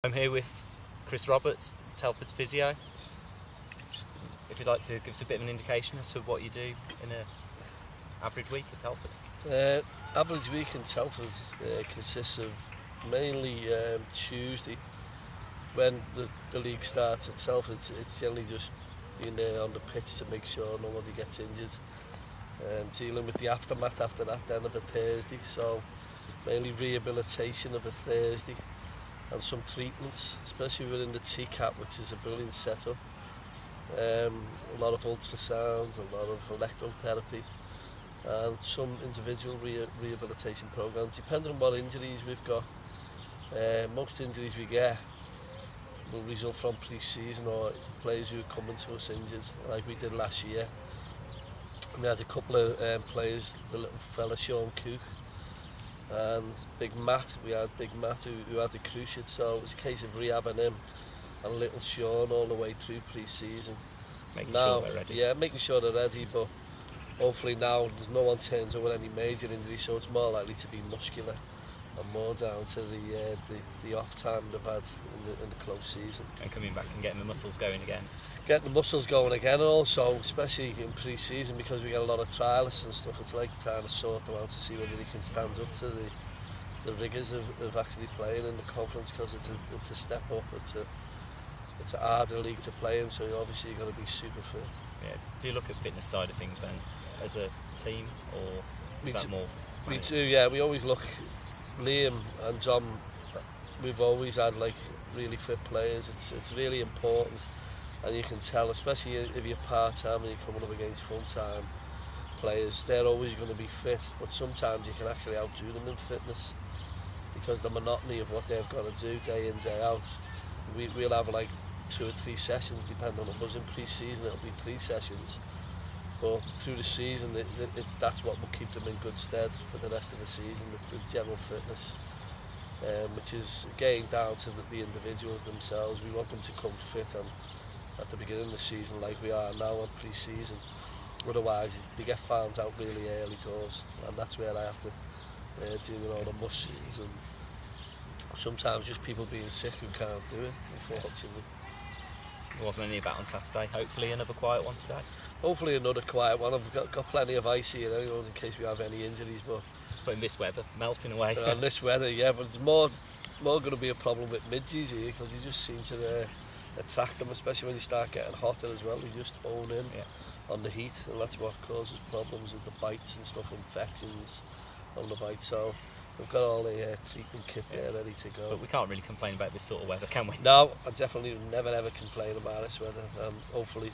I'm here with Chris Roberts, Telford's physio. Just if you'd like to give us a bit of an indication as to what you do in an average week at Telford. Average week in Telford consists of mainly Tuesday, when the league starts at Telford. It's generally just being there on the pitch to make sure nobody gets injured, dealing with the aftermath after that then of a Thursday, so mainly rehabilitation of a Thursday and some treatments, especially within the TCAP, which is a brilliant setup. A lot of ultrasound, a lot of electrotherapy, and some individual rehabilitation programs, depending on what injuries we've got. Most injuries we get will result from pre-season or players who are coming to us injured, like we did last year. We had a couple of players, the little fella Sean Cook, and Big Matt. We had Big Matt who had a cruciate, so it was a case of rehabbing him and little Sean all the way through pre-season. Making sure they're ready. Yeah, making sure they're ready, but hopefully now there's no one turns over any major injury, so it's more likely to be muscular and more down to the off time they've had in the close season. And coming back and getting the muscles going again. Getting the muscles going again, and also, especially in pre-season, because we get a lot of trialists and stuff, it's like trying to sort them out to see whether they can stand up to the rigours of actually playing in the conference, because it's a step up, it's a harder league to play in, so obviously you've got to be super fit. Yeah. Do you look at fitness side of things then, as a team, or is that more? We do, yeah. We always look. Liam and John, we've always had like really fit players. It's really important, and you can tell, especially if you're part-time and you're coming up against full-time players, they're always going to be fit, but sometimes you can actually outdo them in fitness because the monotony of what they've got to do day in, day out. We'll have like 2 or 3 sessions, depending on us. In pre-season it'll be 3 sessions, but through the season that's what will keep them in good stead for the rest of the season, the general fitness, which is again down to the individuals themselves. We want them to come fit at the beginning of the season like we are now on pre-season, otherwise they get found out really early doors, and that's where I have to deal with all the muscles and sometimes just people being sick who can't do it, unfortunately. There wasn't any of that on Saturday. Hopefully another quiet one today. Hopefully another quiet one. I've got plenty of ice here anyways in case we have any injuries, but in this weather, melting away. In this weather, yeah, but it's more going to be a problem with midges here, because you just seem to attract them, especially when you start getting hotter as well. You just own in on the heat, and that's what causes problems with the bites and stuff, infections on the bite. So we've got all the treatment kit there ready to go. But we can't really complain about this sort of weather, can we? No, I definitely never ever complain about this weather. Hopefully,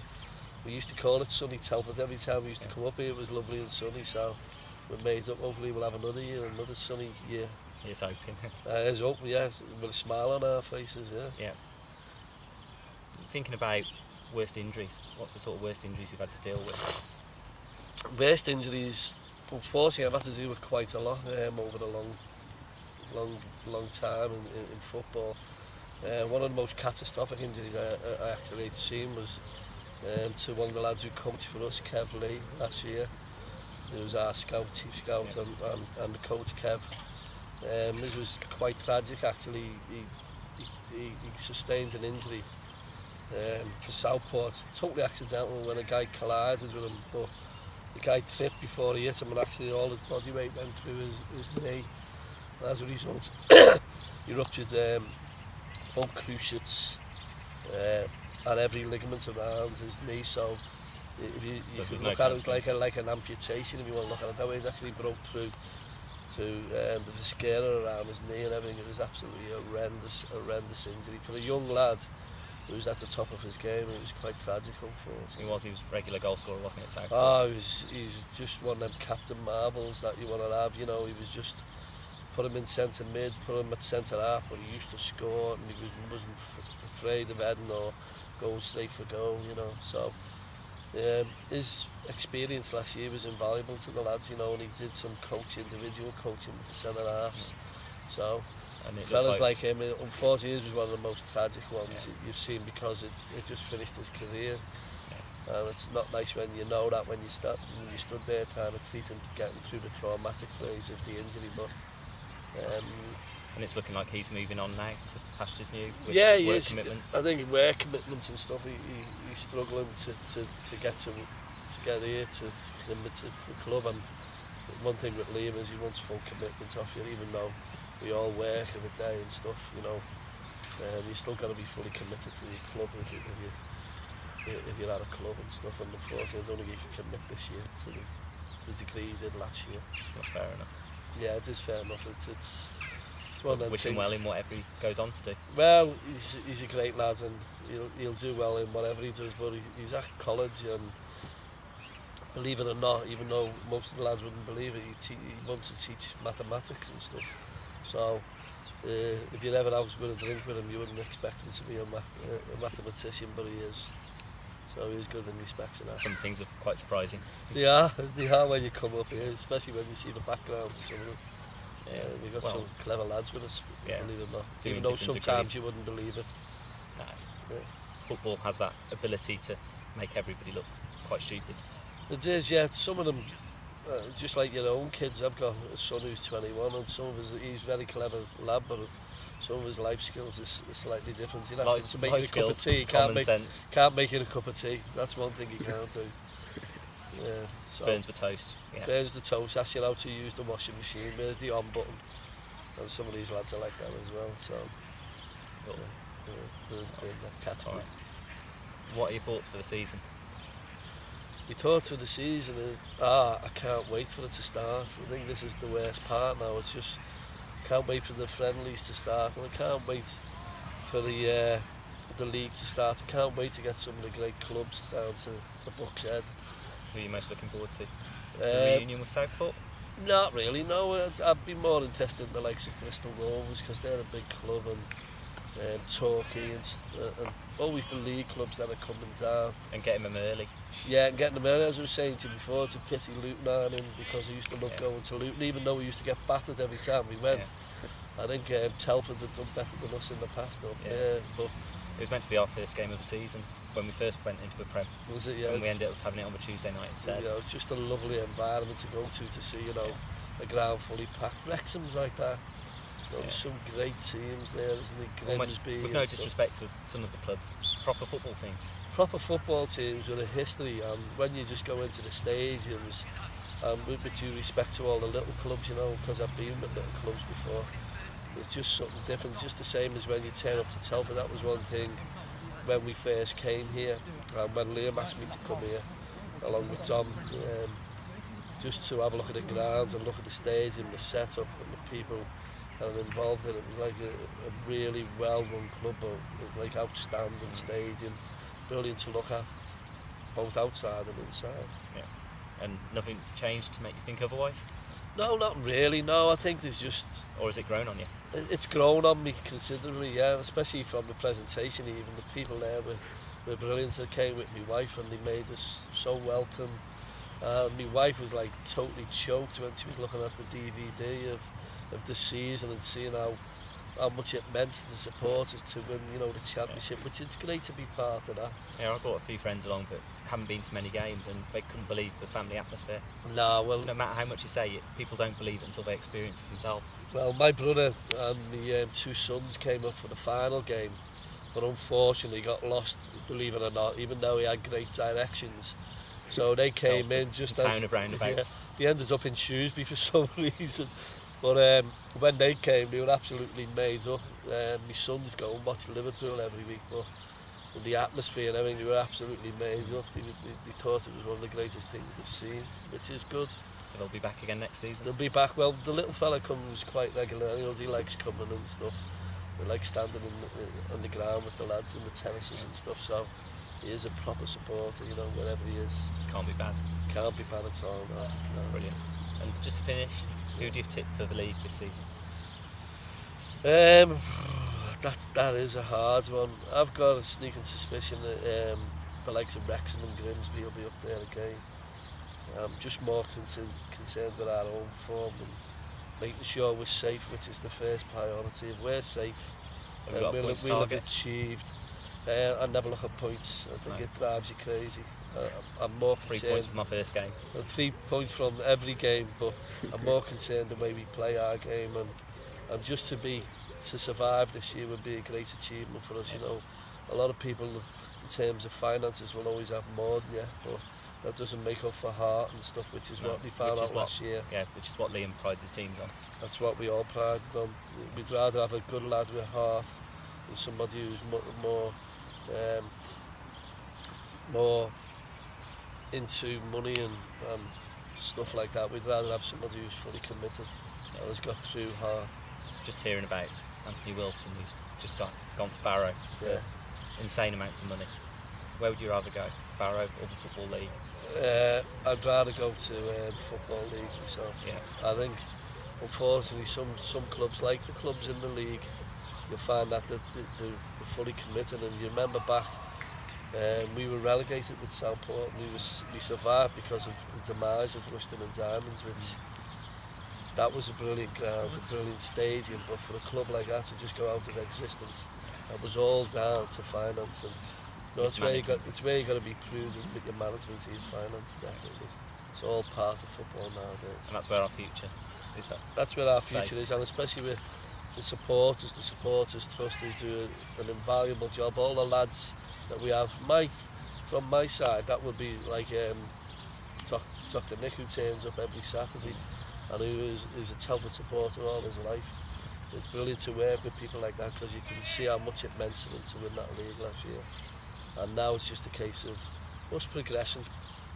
we used to call it sunny Telford every time we used to come up here. It was lovely and sunny, so we're made up. Hopefully we'll have another year, another sunny year. Here's hoping. Here's hoping, yeah, with a smile on our faces, yeah. Yeah. Thinking about worst injuries, what's the sort of worst injuries you've had to deal with? Worst injuries, unfortunately I've had to deal with quite a lot over the long time in football. One of the most catastrophic injuries I actually seen was to one of the lads who coached for us, Kev Lee, last year. He was our chief scout, and the coach Kev. This was quite tragic actually. He sustained an injury for Southport, totally accidental, when a guy collided with him, but the guy tripped before he hit him, and actually all his body weight went through his knee. And as a result, he ruptured both cruciates and every ligament around his knee. So if you could look at it, it was like an amputation, if you want to look at it that way. It actually broke through the viscera around his knee and everything. It was absolutely a horrendous injury for a young lad who was at the top of his game. It was quite tragic, unfortunately. He was regular goal scorer, wasn't he, at Southport? Oh, he's just one of them captain marvels that you want to have. You know, he was just, put him in centre mid, put him at centre half, but he used to score, and he wasn't afraid of heading or going straight for goal, you know. So his experience last year was invaluable to the lads, you know, and he did some individual coaching with the centre halves. So fellas like him, unfortunately, his was one of the most tragic ones you've seen, because it just finished his career. And it's not nice when you know that when you stood there trying to treat him, to get him through the traumatic phase of the injury. But And it's looking like he's moving on now to pastures new with Yeah, he work is. commitments. I think work commitments and stuff. He's struggling to get here to commit to the club. And one thing with Liam is he wants full commitment off you, even though we all work every day and stuff. You know, you still got to be fully committed to your club if you're at a club and stuff. And unfortunately, I don't think you can commit this year to the degree he did last year. That's fair enough. Yeah, it is fair enough. It's one of them Wish him things. well in whatever he goes on to do. Well, he's a great lad, and he'll do well in whatever he does. But he's at college, and believe it or not, even though most of the lads wouldn't believe it, he wants to teach mathematics and stuff. So if you're ever out with a drink with him, you wouldn't expect him to be a mathematician, but he is. So he's good in respects of that. Some things are quite surprising. They are when you come up here, especially when you see the backgrounds of some of them. We've got some clever lads with us, believe it or not. Even though sometimes you wouldn't believe it. No. Yeah. Football has that ability to make everybody look quite stupid. It is, yeah. Some of them, just like your own kids, I've got a son who's 21, and he's a very clever lad, but some of his life skills is slightly different. You ask him to make you a cup of tea, can't make you a cup of tea. That's one thing you can't do. Yeah, so burns the toast. Yeah. Burns the toast, asks you how to use the washing machine, where's the on button. And some of these lads are like that as well, so Cool. they're in that category. Right. What are your thoughts for the season? My thoughts for the season is, I can't wait for it to start. I think this is the worst part now. It's just, I can't wait for the friendlies to start, and I can't wait for the league to start. I can't wait to get some of the great clubs down to the Bucks Head. Who are you most looking forward to? The reunion with Southport? Not really, no. I'd be more interested in the likes of Bristol Rovers because they're a big club, and Torquay and always the league clubs that are coming down. And getting them early. Yeah, and getting them early. As I was saying to you before, it's a pity Luton aren't in because I used to love going to Luton, even though we used to get battered every time we went. Yeah. I think Telford had done better than us in the past up there. But it was meant to be our first game of the season when we first went into the Prem. Was it? Yeah. And we ended up having it on a Tuesday night instead. Yeah, it's just a lovely environment to go to see, a ground fully packed. Wrexham's like that. There's some great teams there, isn't there? Grimsby. With no disrespect to some of the clubs, proper football teams. Proper football teams with a history, and when you just go into the stadiums, with due respect to all the little clubs, because I've been with little clubs before, it's just something different. It's just the same as when you turn up to Telford. That was one thing when we first came here, and when Liam asked me to come here, along with Tom, just to have a look at the grounds and look at the stadium, the setup and the people that are involved in it. It was like a really well-run club, but it was like outstanding stadium, brilliant to look at, both outside and inside. Yeah. And nothing changed to make you think otherwise? No, not really, no. I think there's just... Or has it grown on you? It's grown on me considerably, yeah, especially from the presentation even. The people there were brilliant. I came with my wife and they made us so welcome. My wife was like totally choked when she was looking at the DVD of the season and seeing how much it meant to the supporters to win, the championship, which it's great to be part of that. Yeah, I brought a few friends along that haven't been to many games and they couldn't believe the family atmosphere. No, well, no matter how much you say it, people don't believe it until they experience it themselves. Well, my brother and my two sons came up for the final game, but unfortunately got lost, believe it or not, even though he had great directions. So they came in just as... Town of roundabouts. They ended up in Shrewsbury for some reason. But when they came, they were absolutely made up. My sons go and watch Liverpool every week, but the atmosphere and everything, they were absolutely made up. They thought it was one of the greatest things they've seen, which is good. So they'll be back again next season? They'll be back. Well, the little fella comes quite regularly. He likes coming and stuff. He likes standing on the ground with the lads and the terraces and stuff. So he is a proper supporter, wherever he is. Can't be bad. Can't be bad at all, no. Brilliant. And just to finish, who do you tip for the league this season? That is a hard one. I've got a sneaking suspicion that the likes of Wrexham and Grimsby will be up there again. I'm just more concerned with our own form and making sure we're safe, which is the first priority. If we're safe, we'll have achieved. I never look at points. I think it drives you crazy. I'm more concerned. 3 points from my first game. 3 points from every game, but I'm more concerned the way we play our game and and just to survive this year would be a great achievement for us. You know, a lot of people in terms of finances will always have more than you, but that doesn't make up for heart and stuff, which is what we found out last year. Yeah, which is what Liam prides his teams on. That's what we all prided on. We'd rather have a good lad with heart than somebody who's more into money and stuff like that. We'd rather have somebody who's fully committed and has got through heart. Just hearing about Anthony Wilson, who's just gone to Barrow for insane amounts of money. Where would you rather go, Barrow or the Football League? I'd rather go to the Football League myself. Yeah. I think, unfortunately, some clubs, like the clubs in the league, you'll find that they're fully committed. And you remember back, we were relegated with Southport. We survived because of the demise of Rushden and Diamonds, which that was a brilliant ground, a brilliant stadium. But for a club like that to just go out of existence, that was all down to finance. And it's where you got to be prudent with your management and your finance. Definitely, it's all part of football nowadays. And that's where our future is. That's where our future is, and especially with the supporters trust who do an invaluable job. All the lads that we have, from my side, that would be like Dr. Nick, who turns up every Saturday and who's a Telford supporter all his life. It's brilliant to work with people like that because you can see how much it meant to them to win that league last year. And now it's just a case of us progressing,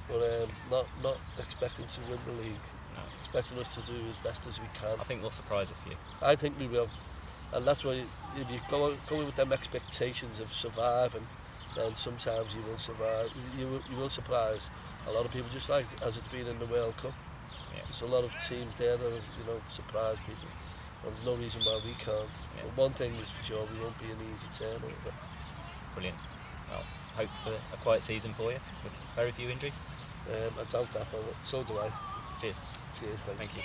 but not expecting to win the league. No. Expecting us to do as best as we can. I think we'll surprise a few. I think we will, and that's why if you go in with them expectations of surviving, then sometimes you will survive. You will surprise a lot of people, just like as it's been in the World Cup. Yeah. There's a lot of teams there that surprise people. And there's no reason why we can't. Yeah. But one thing is for sure, we won't be an easy turnover. Brilliant. Well, hope for a quiet season for you with very few injuries. I doubt that, but so do I. Cheers. Cheers, thank you.